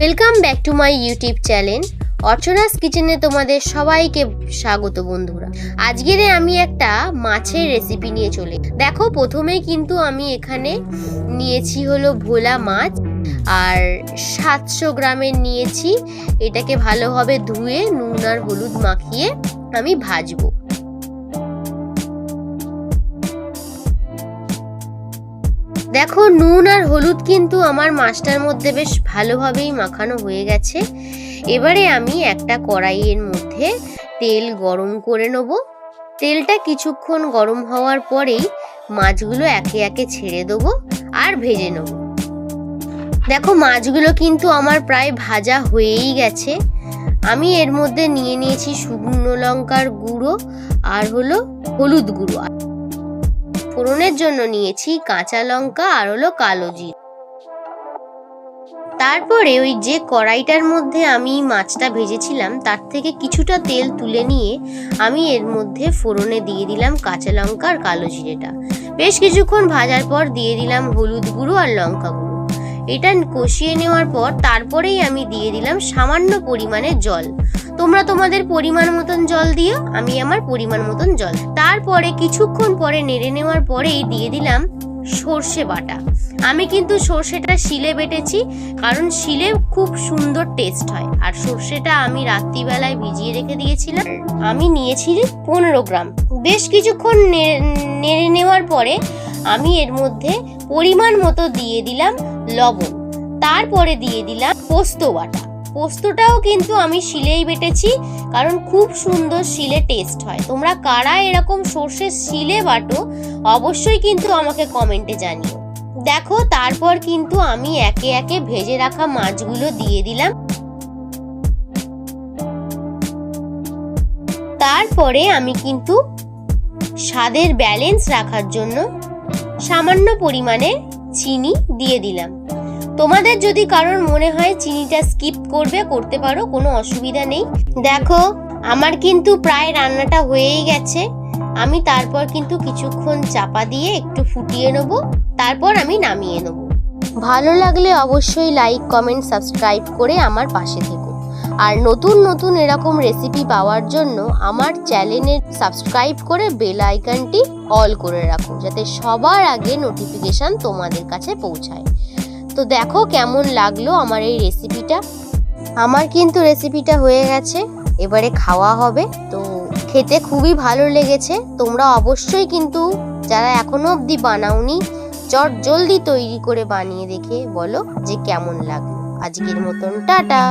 Welcome back to my YouTube channel Archana's কিচেনে তোমাদের সবাইকে স্বাগত বন্ধুরা। আজকের আমি একটা মাছের রেসিপি নিয়ে চলে দেখো। প্রথমেই কিন্তু আমি এখানে নিয়েছি হলো ভোলা মাছ, আর 700 গ্রামের নিয়েছি। এটাকে ভালোভাবে ধুয়ে নুন আর হলুদ মাখিয়ে আমি ভাজবো। দেখো নুন আর হলুদ কিন্তু আমার মাছটার মধ্যে বেশ ভালোভাবেই মাখানো হয়ে গেছে। এবারে আমি একটা কড়াইয়ের মধ্যে তেল গরম করে নেব। তেলটা কিছুক্ষণ গরম হওয়ার পরেই মাছগুলো একে একে ছেড়ে দেবো আর ভেজে নেব। দেখো মাছগুলো কিন্তু আমার প্রায় ভাজা হয়েই গেছে। আমি এর মধ্যে নিয়ে নিয়েছি শুকনো লঙ্কার গুঁড়ো আর হলো হলুদ গুঁড়ো। ফোড়নের জন্য নিয়েছি কাঁচা লঙ্কা আর হলো কালো জিরা। তারপরে ওই যে কড়াইটার মধ্যে আমি মাছটা ভেজেছিলাম তার থেকে কিছুটা তেল তুলে নিয়ে আমি এর মধ্যে ফোড়নে দিয়ে দিলাম কাঁচা লঙ্কা আর কালো জিরেটা। বেশ কিছুক্ষণ ভাজার পর দিয়ে দিলাম হলুদ গুঁড়ো আর লঙ্কা গুঁড়ো। এটা কষিয়ে নেওয়ার পর তারপরেই আমি দিয়ে দিলাম সামান্য পরিমাণে জল। তোমরা তোমাদের পরিমাণ মতন জল দিও, আমি আমার পরিমাণ মতন জল। তারপরে কিছুক্ষণ পরে নেড়ে নেওয়ার পরেই দিয়ে দিলাম সর্ষে বাটা। আমি কিন্তু সর্ষেটা শিলে বেটেছি, কারণ শিলে খুব সুন্দর টেস্ট হয়। আর সর্ষেটা আমি রাত্রিবেলায় ভিজিয়ে রেখে দিয়েছিলাম। আমি নিয়েছি 15 গ্রাম। বেশ কিছুক্ষণ নেড়ে নেওয়ার পরে আমি এর মধ্যে পরিমাণ মতো দিয়ে দিলাম লবণ। তারপরে দিয়ে দিলাম পোস্ত বাটা। পোস্তটাও কিন্তু আমি শিলেই বেটেছি, কারণ খুব সুন্দর শিলে টেস্ট হয়। তোমরা কারা এরকম সর্ষে শিলে বাটো অবশ্যই কিন্তু আমাকে কমেন্টে জানিও। দেখো তারপর কিন্তু আমি একে একে ভেজে রাখা মাছগুলো দিয়ে দিলাম। তারপরে আমি কিন্তু স্বাদের ব্যালেন্স রাখার জন্য সামান্য পরিমাণে চিনি দিয়ে দিলাম। তোমাদের যদি কারোর মনে হয় চিনিটা স্কিপ করতে পারো, কোনো অসুবিধা নেই। দেখো আমার কিন্তু প্রায় রান্নাটা হয়েই গেছে। আমি তারপর কিন্তু কিছুক্ষণ চাপা দিয়ে একটু ফুটিয়ে নেব, তারপর আমি নামিয়ে নেব। ভালো লাগলে অবশ্যই লাইক কমেন্ট সাবস্ক্রাইব করে আমার পাশে থেকো। আর নতুন নতুন এরকম রেসিপি পাওয়ার জন্য আমার চ্যানেলে সাবস্ক্রাইব করে বেল আইকনটি অল করে রাখো, যাতে সবার আগে নোটিফিকেশন তোমাদের কাছে পৌঁছায়। তো দেখো কেমন লাগলো আমার এই রেসিপিটা। আমার কিন্তু রেসিপিটা হয়ে গেছে, এবারে খাওয়া হবে। তো খেতে খুবই ভালো লেগেছে। তোমরা অবশ্যই কিন্তু যারা এখনো অবধি বানাওনি চট জলদি তৈরি করে বানিয়ে দেখে বলো যে কেমন লাগলো। আজকের মতন টাটা।